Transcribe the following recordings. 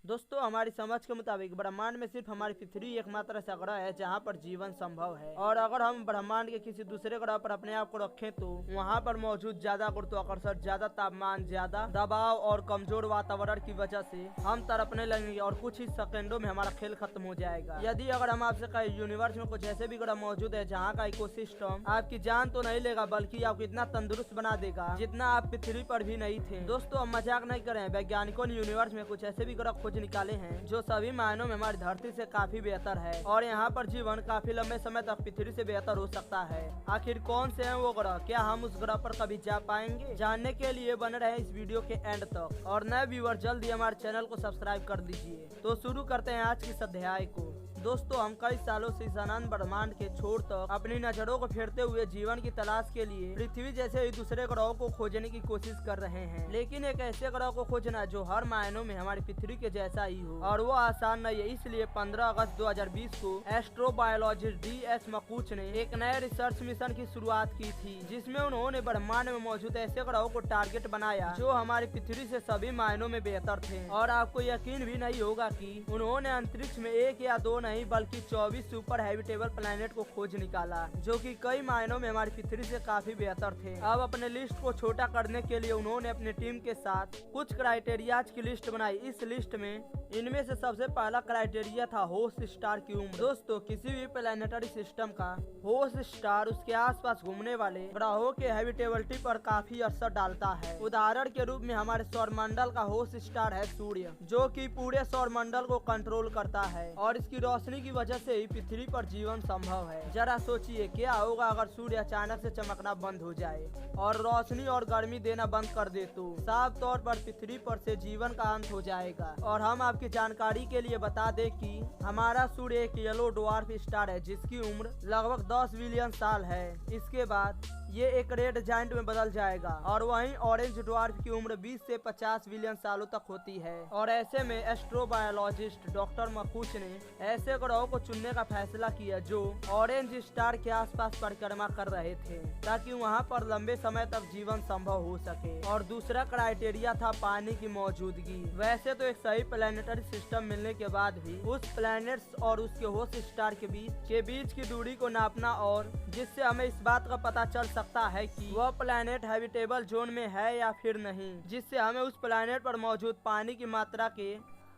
दोस्तों हमारी समझ के मुताबिक ब्रह्मांड में सिर्फ हमारी पृथ्वी एकमात्र ऐसा ग्रह है जहाँ पर जीवन संभव है। और अगर हम ब्रह्मांड के किसी दूसरे ग्रह पर अपने आप को रखें तो वहाँ पर मौजूद ज्यादा गुरुत्वाकर्षण, ज्यादा तापमान, ज्यादा दबाव और कमजोर वातावरण की वजह से हम तड़पने लगेंगे और कुछ ही सेकंडों में हमारा खेल खत्म हो जाएगा। यदि अगर हम आपसे कहें यूनिवर्स में कुछ ऐसे भी ग्रह मौजूद है जहाँ का इकोसिस्टम आपकी जान तो नहीं लेगा बल्कि आपको इतना तंदुरुस्त बना देगा जितना आप पृथ्वी पर भी नहीं थे। दोस्तों हम मजाक नहीं करें, वैज्ञानिकों ने यूनिवर्स में कुछ ऐसे भी ग्रह खोज निकाले हैं जो सभी मायनों में हमारी धरती से काफी बेहतर है और यहाँ पर जीवन काफी लंबे समय तक पृथ्वी से बेहतर हो सकता है। आखिर कौन से हैं वो ग्रह, क्या हम उस ग्रह पर कभी जा पाएंगे? जानने के लिए बने रहे इस वीडियो के एंड तक और नए व्यूअर जल्दी हमारे चैनल को सब्सक्राइब कर दीजिए। तो शुरू करते हैं आज की इस अध्याय को। दोस्तों हम कई सालों से इस अनंत ब्रह्मांड के छोर तक अपनी नजरों को फेरते हुए जीवन की तलाश के लिए पृथ्वी जैसे ही दूसरे ग्रहों को खोजने की कोशिश कर रहे हैं, लेकिन एक ऐसे ग्रह को खोजना जो हर मायनों में हमारी पृथ्वी के जैसा ही हो और वो आसान नहीं है। इसलिए 15 अगस्त 2020 को एस्ट्रोबायोलॉजिस्ट DS मकूच ने एक नए रिसर्च मिशन की शुरुआत की थी जिसमें उन्होंने ब्रह्मांड में मौजूद ऐसे ग्रहों को टारगेट बनाया जो हमारी पृथ्वी से सभी मायनों में बेहतर थे। और आपको यकीन भी नहीं होगा कि उन्होंने अंतरिक्ष में एक या दो नहीं बल्कि 24 सुपर हैबिटेबल प्लैनेट को खोज निकाला जो कि कई मायनों में हमारी पृथ्वी से काफी बेहतर थे। अब अपने लिस्ट को छोटा करने के लिए उन्होंने अपनी टीम के साथ कुछ क्राइटेरियाज की लिस्ट बनाई। इस लिस्ट में इनमें से सबसे पहला क्राइटेरिया था होस्ट स्टार की उम्र। दोस्तों किसी भी प्लैनेटरी सिस्टम का होस्ट स्टार उसके आसपास घूमने वाले ग्रहों के हैबिटेबिलिटी पर काफी असर डालता है। उदाहरण के रूप में हमारे सौरमंडल का होस्ट स्टार है सूर्य, जो कि पूरे सौरमंडल को कंट्रोल करता है और इसकी रोशनी की वजह से ही पृथ्वी पर जीवन संभव है। जरा सोचिए क्या होगा अगर सूर्य अचानक से चमकना बंद हो जाए और रोशनी और गर्मी देना बंद कर दे तो साफ तौर पर पृथ्वी पर से जीवन का अंत हो जाएगा। और हम आपकी जानकारी के लिए बता दें कि हमारा सूर्य एक येलो ड्वार्फ स्टार है जिसकी उम्र लगभग 10 बिलियन साल है। इसके बाद ये एक रेड जायंट में बदल जाएगा और वहीं ऑरेंज ड्वार्फ की उम्र 20 से 50 बिलियन सालों तक होती है। और ऐसे में एस्ट्रोबायोलॉजिस्ट डॉक्टर मकूच ने ऐसे ग्रहों को चुनने का फैसला किया जो ऑरेंज स्टार के आसपास परिक्रमा कर रहे थे ताकि वहां पर लंबे समय तक जीवन संभव हो सके। और दूसरा क्राइटेरिया था पानी की मौजूदगी। वैसे तो एक सही प्लैनेटरी सिस्टम मिलने के बाद भी उस प्लैनेट्स और उसके होस्ट स्टार के बीच की दूरी को नापना और जिससे हमें इस बात का पता चल सकता है कि वह प्लैनेट हैबिटेबल जोन में है या फिर नहीं, जिससे हमें उस प्लैनेट पर मौजूद पानी की मात्रा के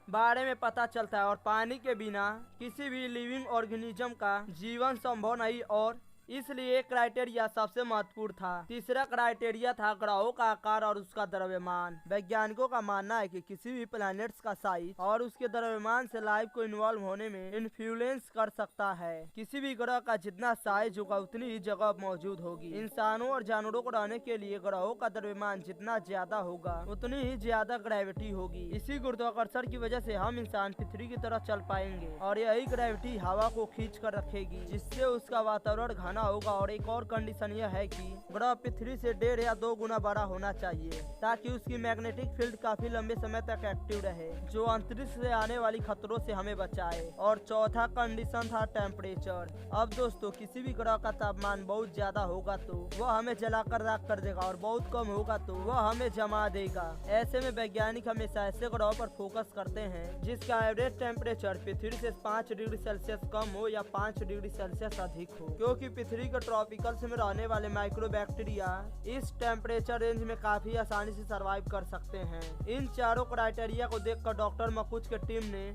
बारे में पता चलता है। और पानी के बिना किसी भी लिविंग ऑर्गेनिज्म का जीवन संभव नहीं और इसलिए क्राइटेरिया सबसे महत्वपूर्ण था। तीसरा क्राइटेरिया था ग्रहों का आकार और उसका द्रव्यमान। वैज्ञानिकों का मानना है कि किसी भी प्लैनेट्स का साइज और उसके द्रव्यमान से लाइफ को इन्वॉल्व होने में इन्फ्लुएंस कर सकता है। किसी भी ग्रह का जितना साइज होगा उतनी ही जगह मौजूद होगी। इंसानों और जानवरों को रहने के लिए ग्रहों का द्रव्यमान जितना ज्यादा होगा उतनी ही ज्यादा ग्रेविटी होगी। इसी गुरुत्वाकर्षण की वजह से हम इंसान पृथ्वी की तरफ चल पाएंगे और यही ग्रेविटी हवा को खींच कर रखेगी जिससे उसका वातावरण घना होगा। और एक और कंडीशन यह है कि ग्रह पृथ्वी से 1.5 या 2 गुना बड़ा होना चाहिए ताकि उसकी मैग्नेटिक फील्ड काफी लंबे समय तक एक्टिव रहे जो अंतरिक्ष से आने वाली खतरों से हमें बचाए। और चौथा कंडीशन था टेम्परेचर। अब दोस्तों किसी भी ग्रह का तापमान बहुत ज्यादा होगा तो वह हमें जलाकर राख कर देगा और बहुत कम होगा तो वह हमें जमा देगा। ऐसे में वैज्ञानिक हमेशा ऐसे ग्रहों पर फोकस करते हैं जिसका एवरेज टेम्परेचर पृथ्वी से 5 डिग्री सेल्सियस कम हो या 5 डिग्री सेल्सियस अधिक हो, क्योंकि पृथ्वी के ट्रॉपिकल्स में रहने वाले माइक्रोबैक्टीरिया इस टेम्परेचर रेंज में काफी आसानी से सरवाइव कर सकते हैं। इन चारों क्राइटेरिया को देखकर डॉक्टर मकूच की टीम ने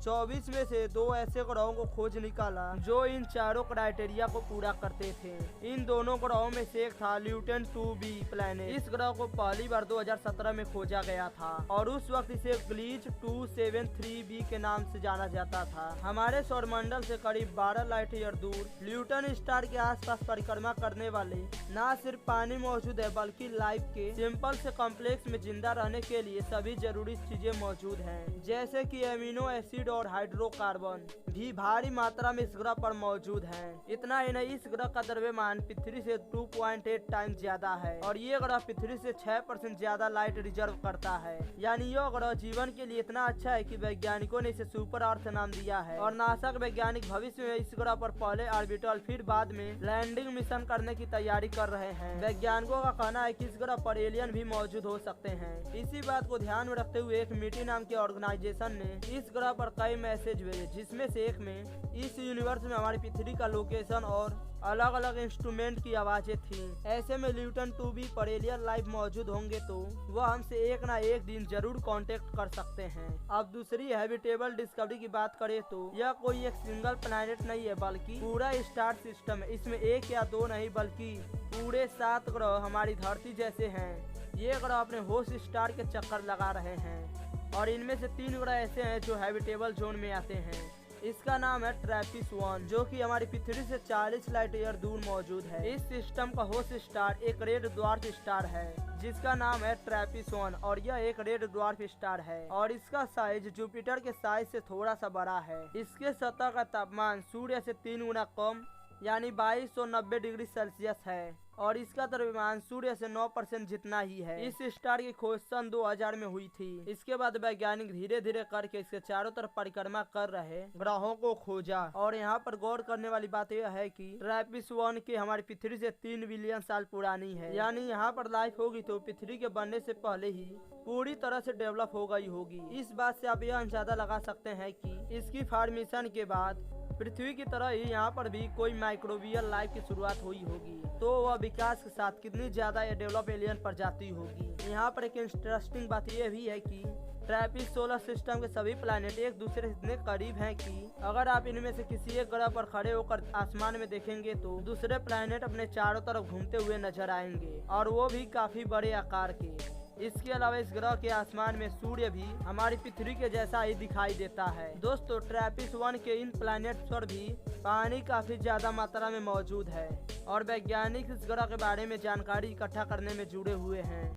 24 में से 2 ऐसे ग्रहों को खोज निकाला जो इन चारों क्राइटेरिया को पूरा करते थे। इन दोनों ग्रहों में से एक था ल्यूटन 2b प्लैनेट। इस ग्रह को पहली बार 2017 में खोजा गया था और उस वक्त इसे ग्लीच 273b के नाम से जाना जाता था। हमारे सौरमंडल से करीब 12 लाइट ईयर दूर ल्यूटन स्टार के आसपास परिक्रमा करने वाले न सिर्फ पानी मौजूद है बल्कि लाइफ के सिंपल से कॉम्प्लेक्स में जिंदा रहने के लिए सभी जरूरी चीजें मौजूद हैं, जैसे कि एमिनो एसिड और हाइड्रोकार्बन भी भारी मात्रा में इस ग्रह पर मौजूद हैं। इतना ही नहीं, इस ग्रह का द्रव्यमान पृथ्वी से 2.8 टाइम ज्यादा है और ये ग्रह पृथ्वी से 6% ज्यादा लाइट रिजर्व करता है। यानी यह ग्रह जीवन के लिए इतना अच्छा है कि वैज्ञानिकों ने इसे सुपर अर्थ नाम दिया है। और नासा के वैज्ञानिक भविष्य में इस ग्रह पर पहले ऑर्बिटल फिर बाद में लैंडिंग मिशन करने की तैयारी कर रहे हैं। वैज्ञानिकों का कहना है कि इस ग्रह पर एलियन भी मौजूद हो सकते हैं। इसी बात को ध्यान में रखते हुए एक मीटी नाम की ऑर्गेनाइजेशन ने इस ग्रह पर कई मैसेज भेजे, जिसमें से एक में इस यूनिवर्स में हमारी पृथ्वी का लोकेशन और अलग अलग इंस्ट्रूमेंट की आवाजें थी। ऐसे में ल्यूटन 2b पर एलियन लाइफ मौजूद होंगे तो वह हमसे एक ना एक दिन जरूर कांटेक्ट कर सकते हैं। अब दूसरी हैबिटेबल डिस्कवरी की बात करें तो यह कोई एक सिंगल प्लैनेट नहीं है, बल्कि पूरा स्टार सिस्टम है। इसमें एक या दो नहीं बल्कि पूरे 7 ग्रह हमारी धरती जैसे हैं। ये ग्रह अपने होस्ट स्टार के चक्कर लगा रहे हैं और इनमें से 3 ग्रह ऐसे हैं जो हैबिटेबल जोन में आते हैं। इसका नाम है ट्रैपिस-1, जो कि हमारी पृथ्वी से 40 लाइट ईयर दूर मौजूद है। इस सिस्टम का होस्ट स्टार एक रेड ड्वार्फ स्टार है जिसका नाम है ट्रैपिस-1 और यह एक रेड ड्वार्फ स्टार है और इसका साइज जुपिटर के साइज से थोड़ा सा बड़ा है। इसके सतह का तापमान सूर्य से 3 गुना कम यानी 2290 डिग्री सेल्सियस है और इसका द्रव्यमान सूर्य से 9% जितना ही है। इस स्टार की खोज सन 2000 में हुई थी। इसके बाद वैज्ञानिक धीरे धीरे करके इसके चारों तरफ परिक्रमा कर रहे ग्रहों को खोजा और यहाँ पर गौर करने वाली बात यह है कि ट्रैपिस-1 की हमारी पृथ्वी से 3 बिलियन साल पुरानी है। यानी यहाँ पर लाइफ होगी तो पृथ्वी के बनने से पहले ही पूरी तरह से डेवलप हो गई होगी। इस बात से आप यह अंदाजा लगा सकते हैं कि इसकी फॉर्मेशन के बाद पृथ्वी की तरह ही यहाँ पर भी कोई माइक्रोबियल लाइफ की शुरुआत हुई होगी, तो वह विकास के साथ कितनी ज्यादा ये डेवलप एलियन प्रजाति होगी। यहाँ पर एक इंटरेस्टिंग बात यह भी है कि ट्रैपिस सोलर सिस्टम के सभी प्लैनेट एक दूसरे से इतने करीब हैं कि अगर आप इनमें से किसी एक ग्रह पर खड़े होकर आसमान में देखेंगे तो दूसरे प्लैनेट अपने चारों तरफ घूमते हुए नजर आएंगे और वो भी काफी बड़े आकार के। इसके अलावा इस ग्रह के आसमान में सूर्य भी हमारी पृथ्वी के जैसा ही दिखाई देता है। दोस्तों, ट्रैपिस-1 के इन प्लैनेट्स पर भी पानी काफी ज्यादा मात्रा में मौजूद है और वैज्ञानिक इस ग्रह के बारे में जानकारी इकट्ठा करने में जुड़े हुए हैं।